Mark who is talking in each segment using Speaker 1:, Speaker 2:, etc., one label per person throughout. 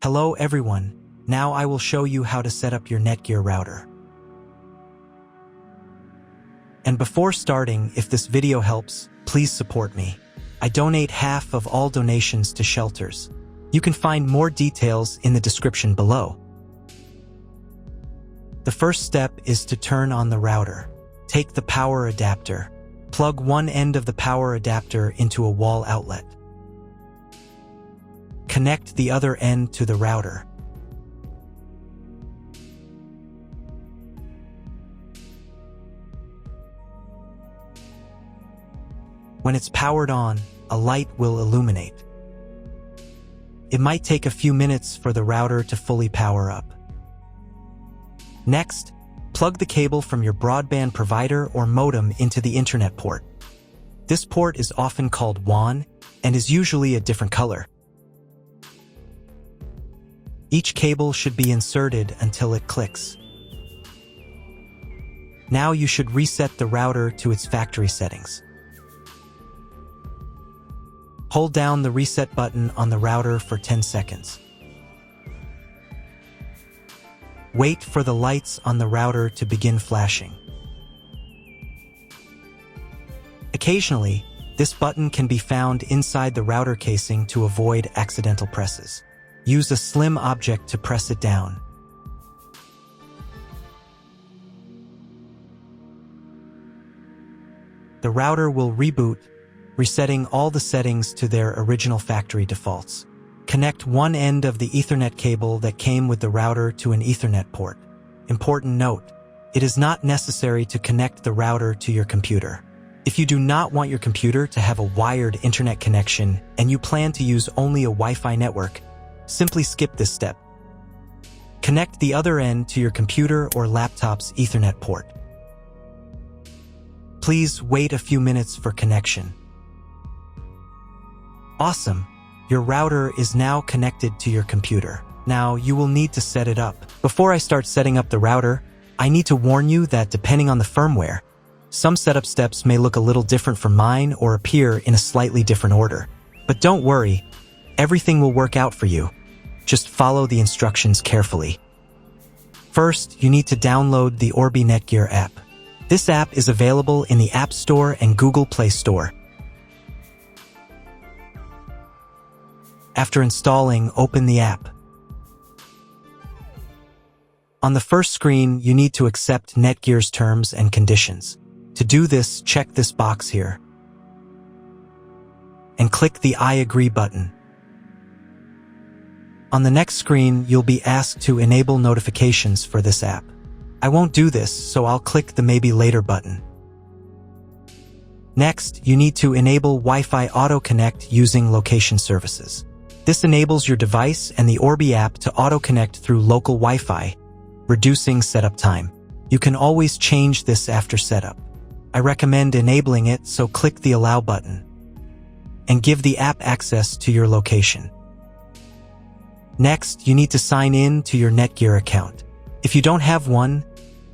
Speaker 1: Hello everyone, now I will show you how to set up your NETGEAR router. And before starting, if this video helps, please support me. I donate half of all donations to shelters. You can find more details in the description below. The first step is to turn on the router. Take the power adapter. Plug one end of the power adapter into a wall outlet. Connect the other end to the router. When it's powered on, a light will illuminate. It might take a few minutes for the router to fully power up. Next, plug the cable from your broadband provider or modem into the internet port. This port is often called WAN and is usually a different color. Each cable should be inserted until it clicks. Now you should reset the router to its factory settings. Hold down the reset button on the router for 10 seconds. Wait for the lights on the router to begin flashing. Occasionally, this button can be found inside the router casing to avoid accidental presses. Use a slim object to press it down. The router will reboot, resetting all the settings to their original factory defaults. Connect one end of the Ethernet cable that came with the router to an Ethernet port. Important note, it is not necessary to connect the router to your computer. If you do not want your computer to have a wired internet connection and you plan to use only a Wi-Fi network, simply skip this step. Connect the other end to your computer or laptop's Ethernet port. Please wait a few minutes for connection. Awesome! Your router is now connected to your computer. Now you will need to set it up. Before I start setting up the router, I need to warn you that depending on the firmware, some setup steps may look a little different from mine or appear in a slightly different order. But don't worry, everything will work out for you. Just follow the instructions carefully. First, you need to download the Orbi NETGEAR app. This app is available in the App Store and Google Play Store. After installing, open the app. On the first screen, you need to accept NETGEAR's terms and conditions. To do this, check this box here and click the I agree button. On the next screen, you'll be asked to enable notifications for this app. I won't do this, so I'll click the Maybe Later button. Next, you need to enable Wi-Fi Auto Connect using location services. This enables your device and the Orbi app to auto-connect through local Wi-Fi, reducing setup time. You can always change this after setup. I recommend enabling it, so click the Allow button and give the app access to your location. Next, you need to sign in to your NETGEAR account. If you don't have one,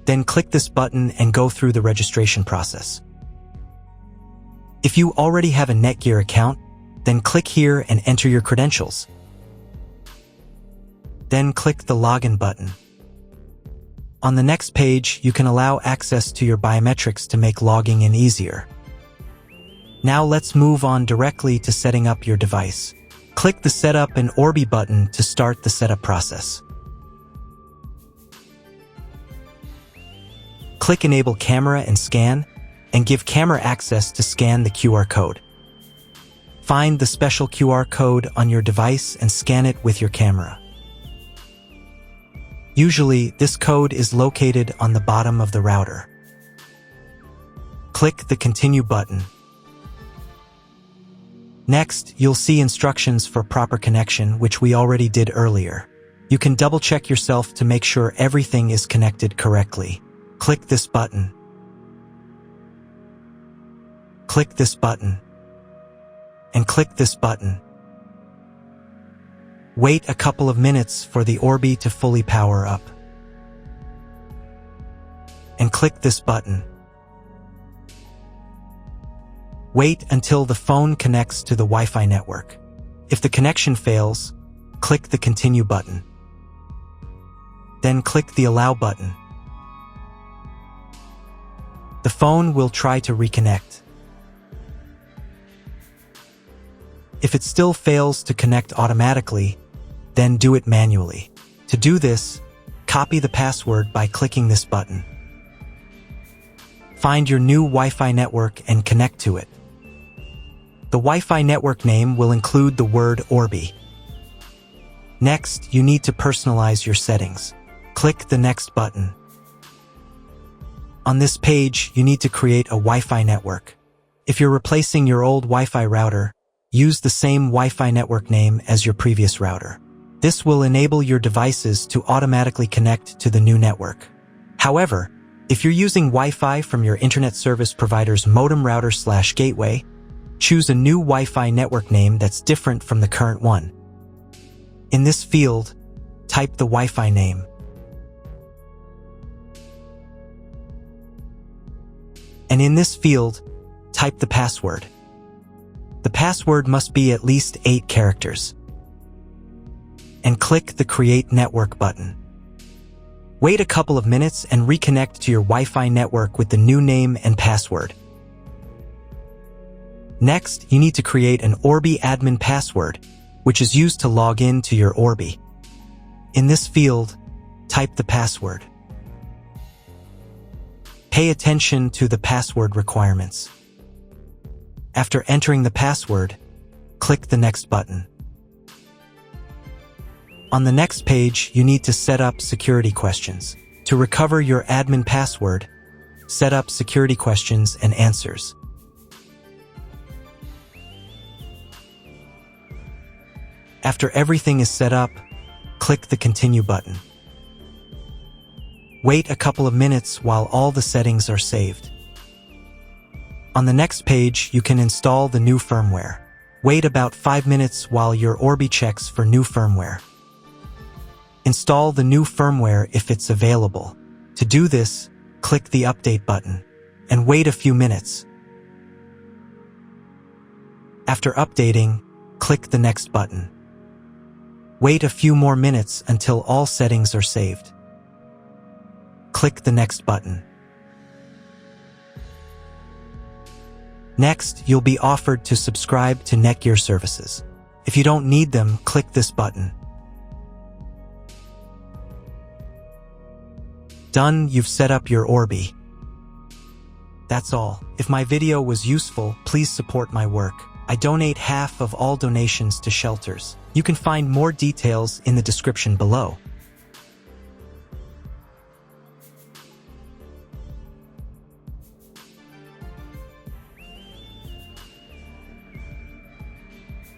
Speaker 1: then click this button and go through the registration process. If you already have a NETGEAR account, then click here and enter your credentials. Then click the Login button. On the next page, you can allow access to your biometrics to make logging in easier. Now let's move on directly to setting up your device. Click the Setup and Orbi button to start the setup process. Click Enable Camera and Scan, and give camera access to scan the QR code. Find the special QR code on your device and scan it with your camera. Usually, this code is located on the bottom of the router. Click the Continue button. Next, you'll see instructions for proper connection, which we already did earlier. You can double-check yourself to make sure everything is connected correctly. Click this button. Click this button. And click this button. Wait a couple of minutes for the Orbi to fully power up. And click this button. Wait until the phone connects to the Wi-Fi network. If the connection fails, click the Continue button. Then click the Allow button. The phone will try to reconnect. If it still fails to connect automatically, then do it manually. To do this, copy the password by clicking this button. Find your new Wi-Fi network and connect to it. The Wi-Fi network name will include the word Orbi. Next, you need to personalize your settings. Click the Next button. On this page, you need to create a Wi-Fi network. If you're replacing your old Wi-Fi router, use the same Wi-Fi network name as your previous router. This will enable your devices to automatically connect to the new network. However, if you're using Wi-Fi from your internet service provider's modem router/gateway, choose a new Wi-Fi network name that's different from the current one. In this field, type the Wi-Fi name. And in this field, type the password. The password must be at least 8 characters. And click the Create Network button. Wait a couple of minutes and reconnect to your Wi-Fi network with the new name and password. Next, you need to create an Orbi admin password, which is used to log in to your Orbi. In this field, type the password. Pay attention to the password requirements. After entering the password, click the Next button. On the next page, you need to set up security questions. To recover your admin password, set up security questions and answers. After everything is set up, click the Continue button. Wait a couple of minutes while all the settings are saved. On the next page, you can install the new firmware. Wait about 5 minutes while your Orbi checks for new firmware. Install the new firmware if it's available. To do this, click the Update button and wait a few minutes. After updating, click the Next button. Wait a few more minutes until all settings are saved. Click the Next button. Next, you'll be offered to subscribe to NETGEAR services. If you don't need them, click this button. Done, you've set up your Orbi. That's all. If my video was useful, please support my work. I donate half of all donations to shelters. You can find more details in the description below.